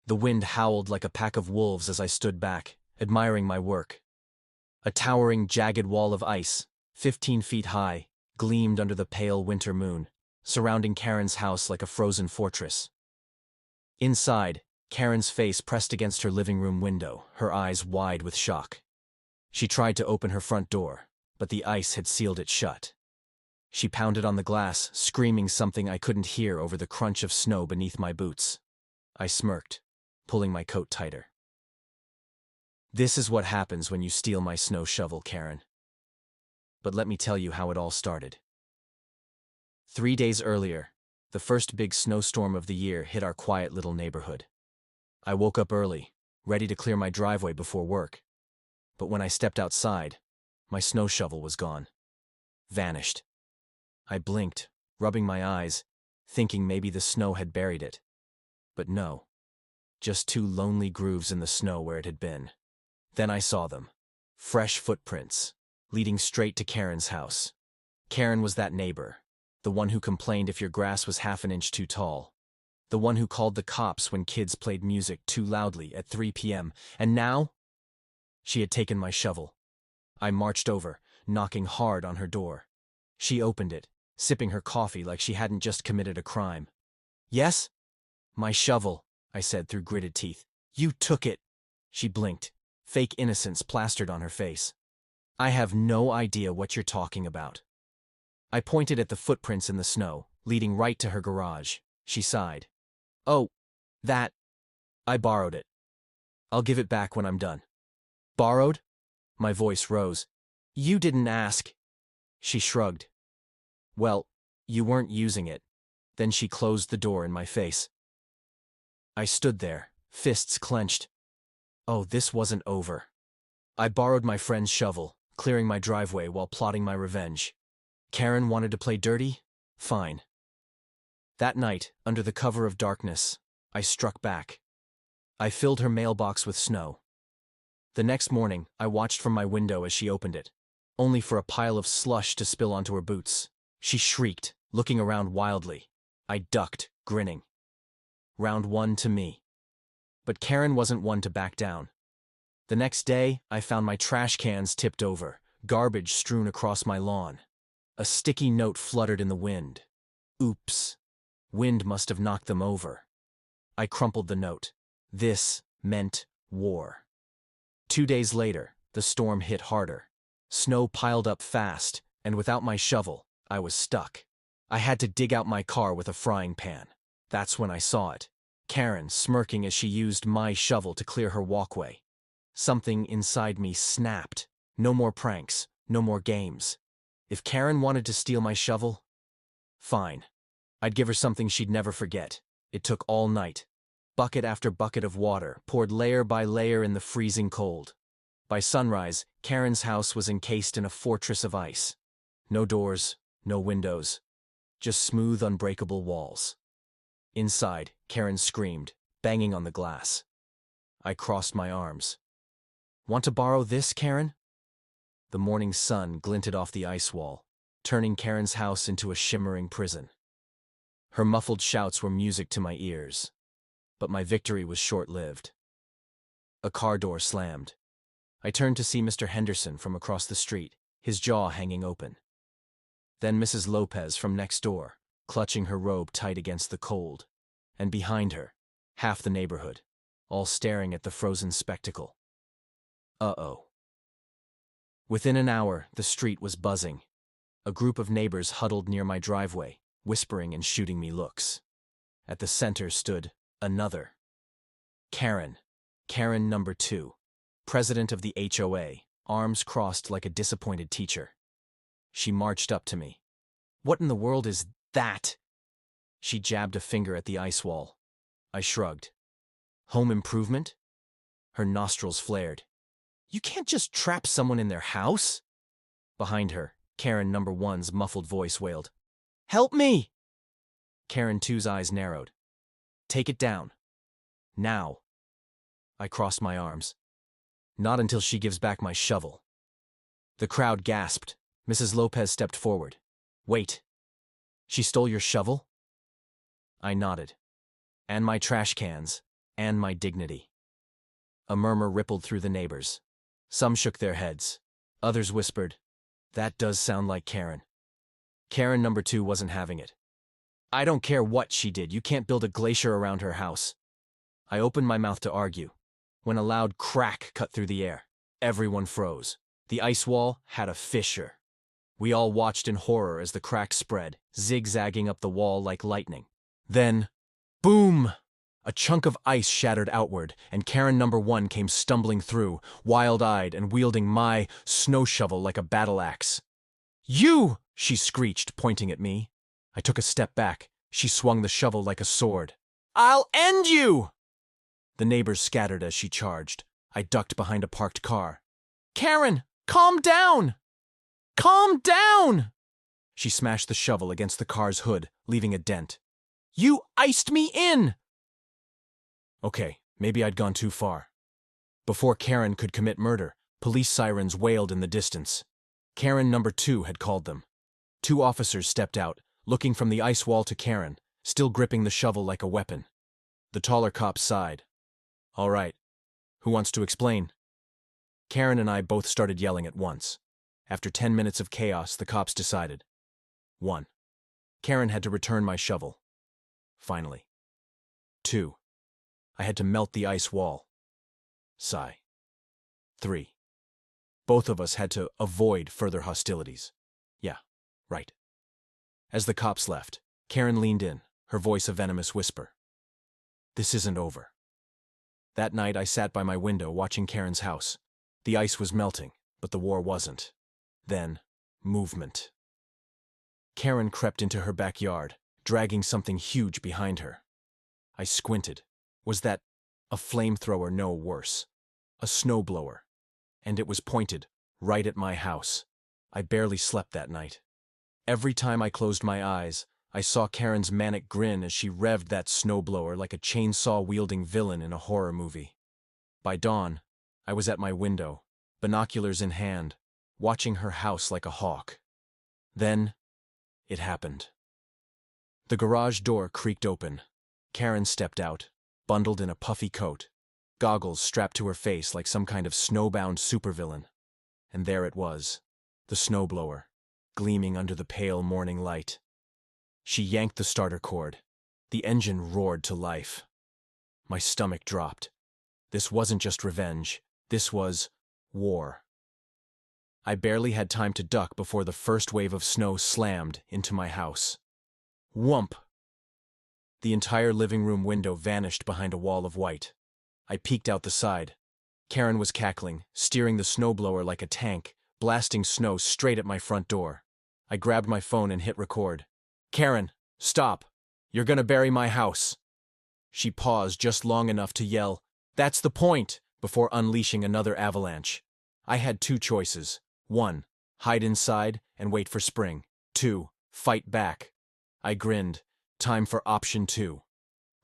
The wind howled like a pack of wolves as I stood back, admiring my work. A towering, jagged wall of ice, 15 feet high, gleamed under the pale winter moon, surrounding Karen's house like a frozen fortress. Inside, Karen's face pressed against her living room window, her eyes wide with shock. She tried to open her front door, but the ice had sealed it shut. She pounded on the glass, screaming something I couldn't hear over the crunch of snow beneath my boots. I smirked, pulling my coat tighter. This is what happens when you steal my snow shovel, Karen. But let me tell you how it all started. 3 days earlier, the first big snowstorm of the year hit our quiet little neighborhood. I woke up early, ready to clear my driveway before work. But when I stepped outside, my snow shovel was gone. Vanished. I blinked, rubbing my eyes, thinking maybe the snow had buried it. But no. Just 2 lonely grooves in the snow where it had been. Then I saw them. Fresh footprints, leading straight to Karen's house. Karen was that neighbor, the one who complained if your grass was half an inch too tall. The one who called the cops when kids played music too loudly at 3 p.m. And now? She had taken my shovel. I marched over, knocking hard on her door. She opened it, sipping her coffee like she hadn't just committed a crime. Yes? My shovel, I said through gritted teeth. You took it. She blinked, fake innocence plastered on her face. I have no idea what you're talking about. I pointed at the footprints in the snow, leading right to her garage. She sighed. Oh, that. I borrowed it. I'll give it back when I'm done. Borrowed? My voice rose. You didn't ask. She shrugged. Well, you weren't using it. Then she closed the door in my face. I stood there, fists clenched. Oh, this wasn't over. I borrowed my friend's shovel, clearing my driveway while plotting my revenge. Karen wanted to play dirty? Fine. That night, under the cover of darkness, I struck back. I filled her mailbox with snow. The next morning, I watched from my window as she opened it, only for a pile of slush to spill onto her boots. She shrieked, looking around wildly. I ducked, grinning. Round 1 to me. But Karen wasn't one to back down. The next day, I found my trash cans tipped over, garbage strewn across my lawn. A sticky note fluttered in the wind. Oops. Wind must have knocked them over. I crumpled the note. This meant war. 2 days later, the storm hit harder. Snow piled up fast, and without my shovel, I was stuck. I had to dig out my car with a frying pan. That's when I saw it. Karen smirking as she used my shovel to clear her walkway. Something inside me snapped. No more pranks, no more games. If Karen wanted to steal my shovel, fine. I'd give her something she'd never forget. It took all night. Bucket after bucket of water, poured layer by layer in the freezing cold. By sunrise, Karen's house was encased in a fortress of ice. No doors, no windows, just smooth, unbreakable walls. Inside, Karen screamed, banging on the glass. I crossed my arms. Want to borrow this, Karen? The morning sun glinted off the ice wall, turning Karen's house into a shimmering prison. Her muffled shouts were music to my ears, but my victory was short-lived. A car door slammed. I turned to see Mr. Henderson from across the street, his jaw hanging open. Then Mrs. Lopez from next door, clutching her robe tight against the cold, and behind her, half the neighborhood, all staring at the frozen spectacle. Uh-oh. Within an hour, the street was buzzing. A group of neighbors huddled near my driveway, whispering and shooting me looks. At the center stood another. Karen. Karen number 2. President of the HOA, arms crossed like a disappointed teacher. She marched up to me. What in the world is that? She jabbed a finger at the ice wall. I shrugged. Home improvement? Her nostrils flared. You can't just trap someone in their house. Behind her, Karen number 1's muffled voice wailed. Help me! Karen 2's eyes narrowed. Take it down. Now. I crossed my arms. Not until she gives back my shovel. The crowd gasped. Mrs. Lopez stepped forward. Wait. She stole your shovel? I nodded. And my trash cans. and my dignity. A murmur rippled through the neighbors. Some shook their heads. Others whispered, "That does sound like Karen." Karen number 2 wasn't having it. "I don't care what she did, you can't build a glacier around her house." I opened my mouth to argue, when a loud crack cut through the air. Everyone froze. The ice wall had a fissure. We all watched in horror as the crack spread, zigzagging up the wall like lightning. Then, boom! A chunk of ice shattered outward, and Karen number 1 came stumbling through, wild-eyed and wielding my snow shovel like a battle axe. "You!" she screeched, pointing at me. I took a step back. She swung the shovel like a sword. "I'll end you!" The neighbors scattered as she charged. I ducked behind a parked car. "Karen, calm down! Calm down!" She smashed the shovel against the car's hood, leaving a dent. "You iced me in!" Okay, maybe I'd gone too far. Before Karen could commit murder, police sirens wailed in the distance. Karen number 2 had called them. 2 officers stepped out, looking from the ice wall to Karen, still gripping the shovel like a weapon. The taller cop sighed. "All right, who wants to explain?" Karen and I both started yelling at once. After 10 minutes of chaos, the cops decided. 1. Karen had to return my shovel. Finally. 2. I had to melt the ice wall. Sigh. 3. Both of us had to avoid further hostilities. Yeah, right. As the cops left, Karen leaned in, her voice a venomous whisper. "This isn't over." That night I sat by my window watching Karen's house. The ice was melting, but the war wasn't. Then, movement. Karen crept into her backyard, dragging something huge behind her. I squinted. Was that a flamethrower? No, worse. A snowblower. And it was pointed right at my house. I barely slept that night. Every time I closed my eyes, I saw Karen's manic grin as she revved that snowblower like a chainsaw-wielding villain in a horror movie. By dawn, I was at my window, binoculars in hand, watching her house like a hawk. Then, it happened. The garage door creaked open. Karen stepped out, bundled in a puffy coat, goggles strapped to her face like some kind of snowbound supervillain. And there it was, the snowblower, gleaming under the pale morning light. She yanked the starter cord. The engine roared to life. My stomach dropped. This wasn't just revenge. This was war. I barely had time to duck before the first wave of snow slammed into my house. Whump! The entire living room window vanished behind a wall of white. I peeked out the side. Karen was cackling, steering the snowblower like a tank, blasting snow straight at my front door. I grabbed my phone and hit record. "Karen, stop! You're gonna bury my house!" She paused just long enough to yell, "That's the point!" before unleashing another avalanche. I had 2 choices. 1. Hide inside and wait for spring. 2. Fight back. I grinned. Time for option 2.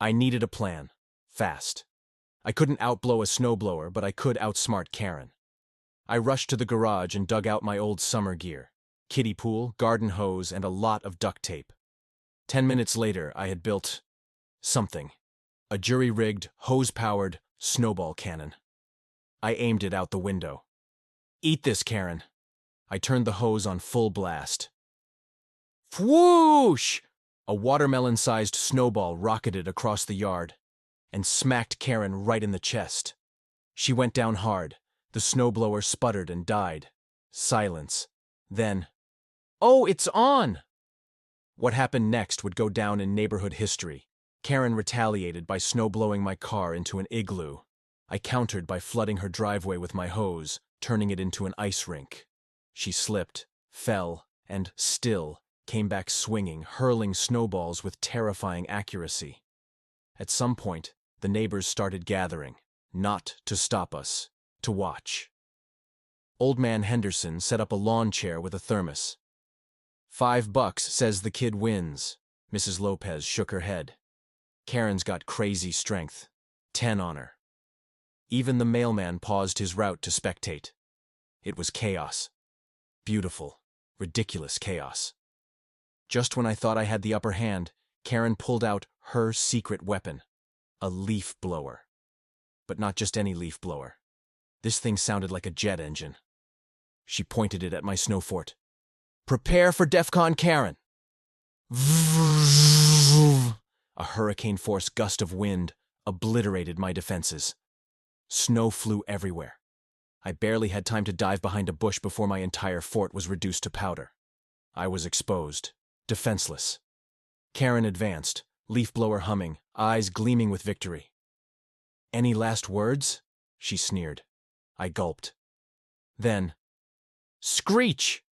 I needed a plan. Fast. I couldn't outblow a snowblower, but I could outsmart Karen. I rushed to the garage and dug out my old summer gear. Kiddie pool, garden hose, and a lot of duct tape. 10 minutes later, I had built something. A jury-rigged, hose-powered snowball cannon. I aimed it out the window. "Eat this, Karen." I turned the hose on full blast. Whoosh! A watermelon-sized snowball rocketed across the yard and smacked Karen right in the chest. She went down hard. The snowblower sputtered and died. Silence. Then, "Oh, it's on!" What happened next would go down in neighborhood history. Karen retaliated by snowblowing my car into an igloo. I countered by flooding her driveway with my hose, turning it into an ice rink. She slipped, fell, and, still, came back swinging, hurling snowballs with terrifying accuracy. At some point, the neighbors started gathering, not to stop us, to watch. Old Man Henderson set up a lawn chair with a thermos. $5 says the kid wins. Mrs. Lopez shook her head. Karen's got crazy strength. 10 on her. Even the mailman paused his route to spectate. It was chaos. Beautiful, ridiculous chaos. Just when I thought I had the upper hand, Karen pulled out her secret weapon, a leaf blower. but not just any leaf blower. This thing sounded like a jet engine. She pointed it at my snow fort. "Prepare for DEFCON Karen!" A hurricane-force gust of wind obliterated my defenses. Snow flew everywhere. I barely had time to dive behind a bush before my entire fort was reduced to powder. I was exposed, defenseless. Karen advanced, leaf blower humming, eyes gleaming with victory. "Any last words?" she sneered. I gulped. Then, screech!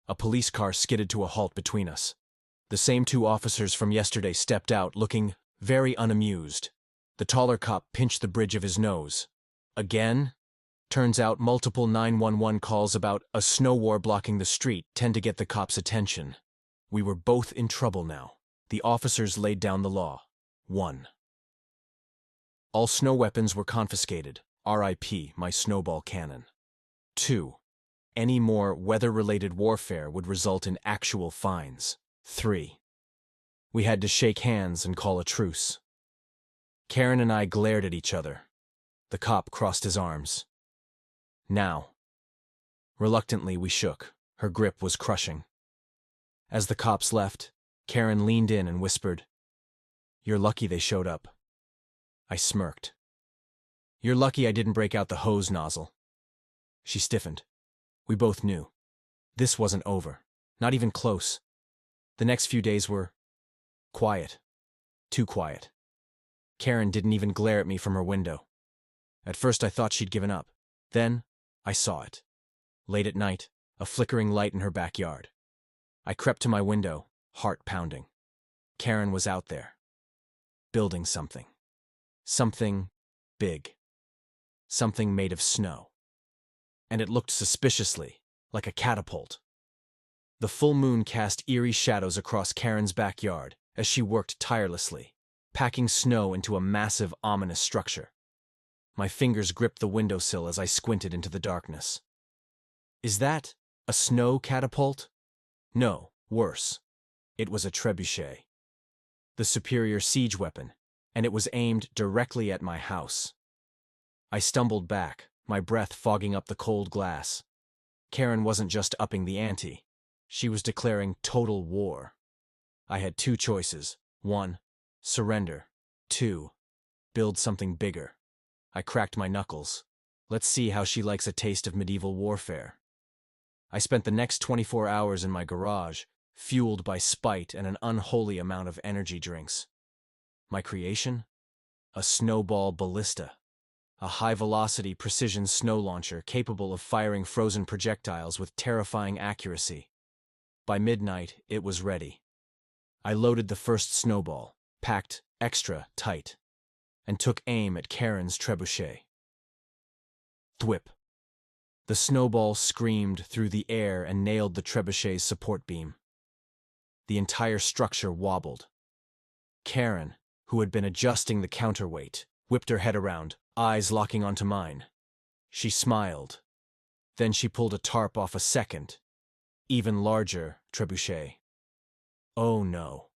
A police car skidded to a halt between us. The same two officers from yesterday stepped out, looking very unamused. The taller cop pinched the bridge of his nose. Again? Turns out multiple 911 calls about a snow war blocking the street tend to get the cops' attention. We were both in trouble now. The officers laid down the law. 1. All snow weapons were confiscated. R.I.P. my snowball cannon. 2. Any more weather-related warfare would result in actual fines. 3. We had to shake hands and call a truce. Karen and I glared at each other. The cop crossed his arms. Now. Reluctantly, we shook. Her grip was crushing. As the cops left, Karen leaned in and whispered, "You're lucky they showed up." I smirked. "You're lucky I didn't break out the hose nozzle." She stiffened. We both knew. This wasn't over. Not even close. The next few days were quiet. Too quiet. Karen didn't even glare at me from her window. At first I thought she'd given up. Then I saw it. Late at night, a flickering light in her backyard. I crept to my window, heart pounding. Karen was out there. Building something. Something big. Something made of snow. And it looked suspiciously like a catapult. The full moon cast eerie shadows across Karen's backyard as she worked tirelessly, packing snow into a massive, ominous structure. My fingers gripped the windowsill as I squinted into the darkness. Is that a snow catapult? No, worse. It was a trebuchet. The superior siege weapon, and it was aimed directly at my house. I stumbled back, my breath fogging up the cold glass. Karen wasn't just upping the ante. She was declaring total war. I had two choices. 1, surrender. 2, build something bigger. I cracked my knuckles. Let's see how she likes a taste of medieval warfare. I spent the next 24 hours in my garage, fueled by spite and an unholy amount of energy drinks. My creation? A snowball ballista. A high-velocity precision snow launcher capable of firing frozen projectiles with terrifying accuracy. By midnight, it was ready. I loaded the first snowball, packed extra tight, and took aim at Karen's trebuchet. Thwip. The snowball screamed through the air and nailed the trebuchet's support beam. The entire structure wobbled. Karen, who had been adjusting the counterweight, whipped her head around, eyes locking onto mine. She smiled. Then she pulled a tarp off a second, even larger trebuchet. Oh no.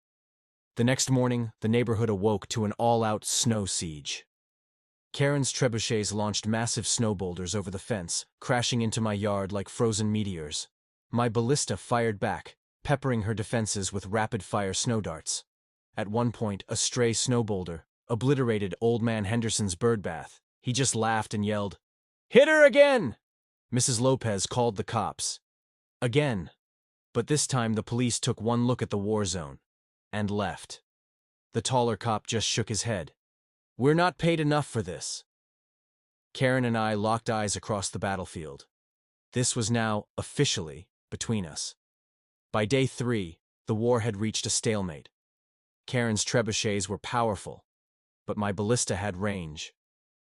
The next morning, the neighborhood awoke to an all-out snow siege. Karen's trebuchets launched massive snow boulders over the fence, crashing into my yard like frozen meteors. My ballista fired back, peppering her defenses with rapid-fire snow darts. At one point, a stray snow boulder obliterated Old Man Henderson's birdbath. He just laughed and yelled, "Hit her again!" Mrs. Lopez called the cops. Again. But this time the police took one look at the war zone and left. The taller cop just shook his head. "We're not paid enough for this." Karen and I locked eyes across the battlefield. This was now officially between us. By day 3, the war had reached a stalemate. Karen's trebuchets were powerful, but my ballista had range.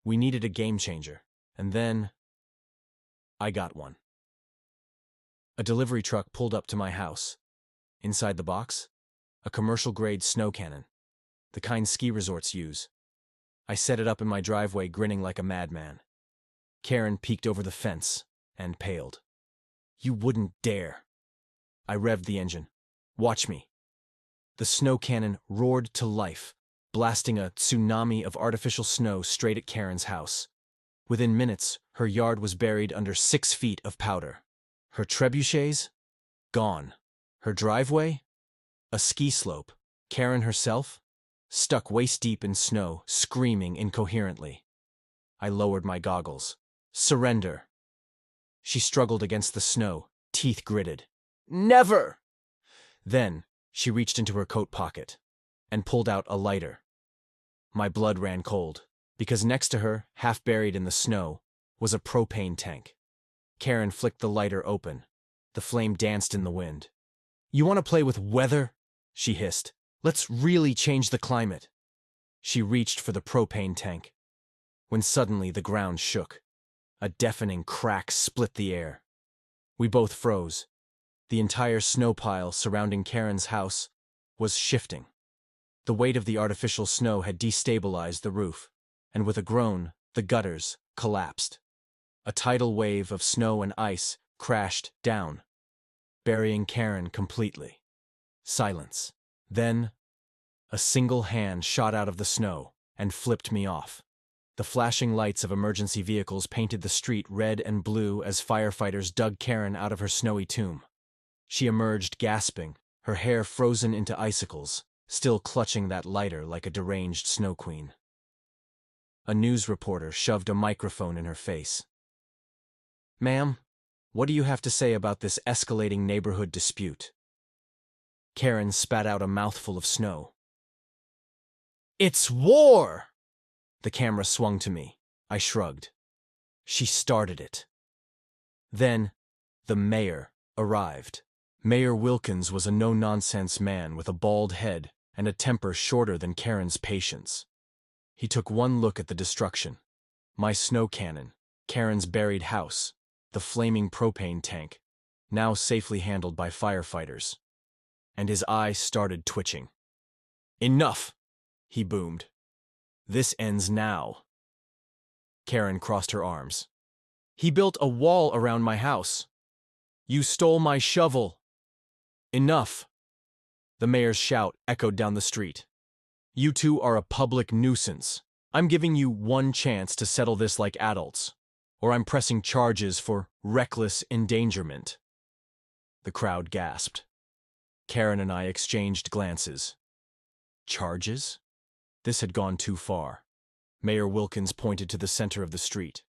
We needed a game changer, and then I got one. A delivery truck pulled up to my house. Inside the box, a commercial-grade snow cannon, the kind ski resorts use. I set it up in my driveway, grinning like a madman. Karen peeked over the fence and paled. "You wouldn't dare." I revved the engine. "Watch me." The snow cannon roared to life, blasting a tsunami of artificial snow straight at Karen's house. Within minutes, her yard was buried under 6 feet of powder. Her trebuchets? Gone. Her driveway? A ski slope. Karen herself? Stuck waist-deep in snow, screaming incoherently. I lowered my goggles. Surrender. She struggled against the snow, teeth gritted. Never! Then, she reached into her coat pocket and pulled out a lighter. My blood ran cold, because next to her, half buried in the snow, was a propane tank. Karen flicked the lighter open. The flame danced in the wind. You want to play with weather? She hissed. Let's really change the climate. She reached for the propane tank, when suddenly the ground shook. A deafening crack split the air. We both froze. The entire snow pile surrounding Karen's house was shifting. The weight of the artificial snow had destabilized the roof, and with a groan, the gutters collapsed. A tidal wave of snow and ice crashed down, burying Karen completely. Silence. Then, a single hand shot out of the snow and flipped me off. The flashing lights of emergency vehicles painted the street red and blue as firefighters dug Karen out of her snowy tomb. She emerged gasping, her hair frozen into icicles, still clutching that lighter like a deranged snow queen. A news reporter shoved a microphone in her face. Ma'am, what do you have to say about this escalating neighborhood dispute? Karen spat out a mouthful of snow. It's war! The camera swung to me. I shrugged. She started it. Then, the mayor arrived. Mayor Wilkins was a no-nonsense man with a bald head and a temper shorter than Karen's patience. He took one look at the destruction. My snow cannon, Karen's buried house, the flaming propane tank, now safely handled by firefighters. And his eye started twitching. Enough! He boomed. This ends now. Karen crossed her arms. He built a wall around my house. You stole my shovel. Enough. The mayor's shout echoed down the street. You two are a public nuisance. I'm giving you one chance to settle this like adults, or I'm pressing charges for reckless endangerment. The crowd gasped. Karen and I exchanged glances. Charges? This had gone too far. Mayor Wilkins pointed to the center of the street.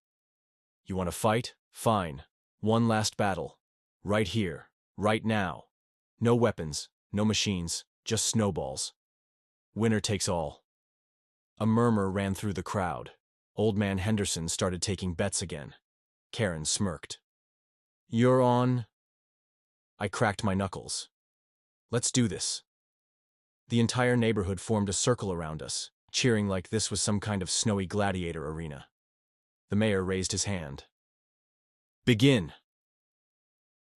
You want to fight? Fine. One last battle. Right here. Right now. No weapons, no machines, just snowballs. Winner takes all. A murmur ran through the crowd. Old man Henderson started taking bets again. Karen smirked. You're on? I cracked my knuckles. Let's do this. The entire neighborhood formed a circle around us, cheering like this was some kind of snowy gladiator arena. The mayor raised his hand. Begin.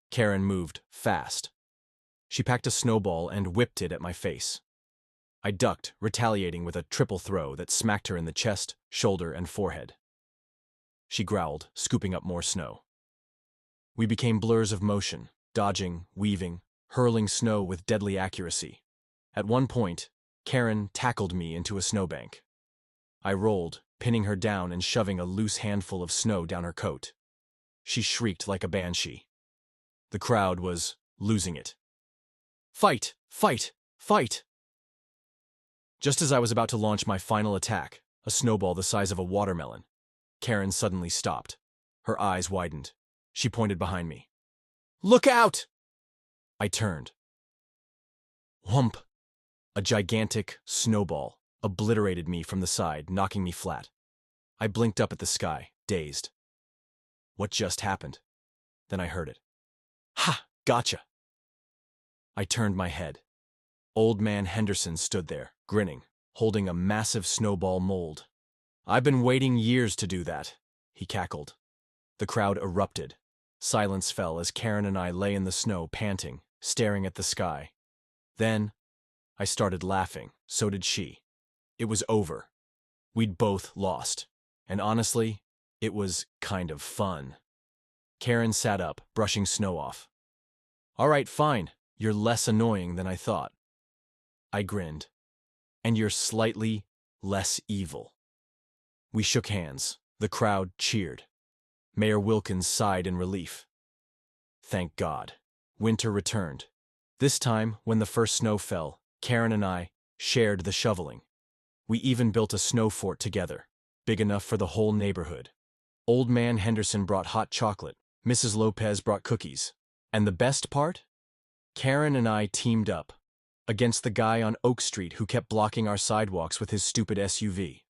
Karen moved fast. She packed a snowball and whipped it at my face. I ducked, retaliating with a triple throw that smacked her in the chest, shoulder, and forehead. She growled, scooping up more snow. We became blurs of motion, dodging, weaving, hurling snow with deadly accuracy. At one point, Karen tackled me into a snowbank. I rolled, pinning her down and shoving a loose handful of snow down her coat. She shrieked like a banshee. The crowd was losing it. Fight! Fight! Fight! Just as I was about to launch my final attack, a snowball the size of a watermelon, Karen suddenly stopped. Her eyes widened. She pointed behind me. Look out! I turned. Whump! A gigantic snowball obliterated me from the side, knocking me flat. I blinked up at the sky, dazed. What just happened? Then I heard it. Ha! Gotcha! I turned my head. Old man Henderson stood there, grinning, holding a massive snowball mold. I've been waiting years to do that, he cackled. The crowd erupted. Silence fell as Karen and I lay in the snow, panting, staring at the sky. Then, I started laughing. So did she. It was over. We'd both lost. And honestly, it was kind of fun. Karen sat up, brushing snow off. All right, fine. You're less annoying than I thought. I grinned. and you're slightly less evil. We shook hands. The crowd cheered. Mayor Wilkins sighed in relief. Thank God. Winter returned. This time, when the first snow fell, Karen and I shared the shoveling. We even built a snow fort together, big enough for the whole neighborhood. Old Man Henderson brought hot chocolate, Mrs. Lopez brought cookies. And the best part? Karen and I teamed up against the guy on Oak Street who kept blocking our sidewalks with his stupid SUV.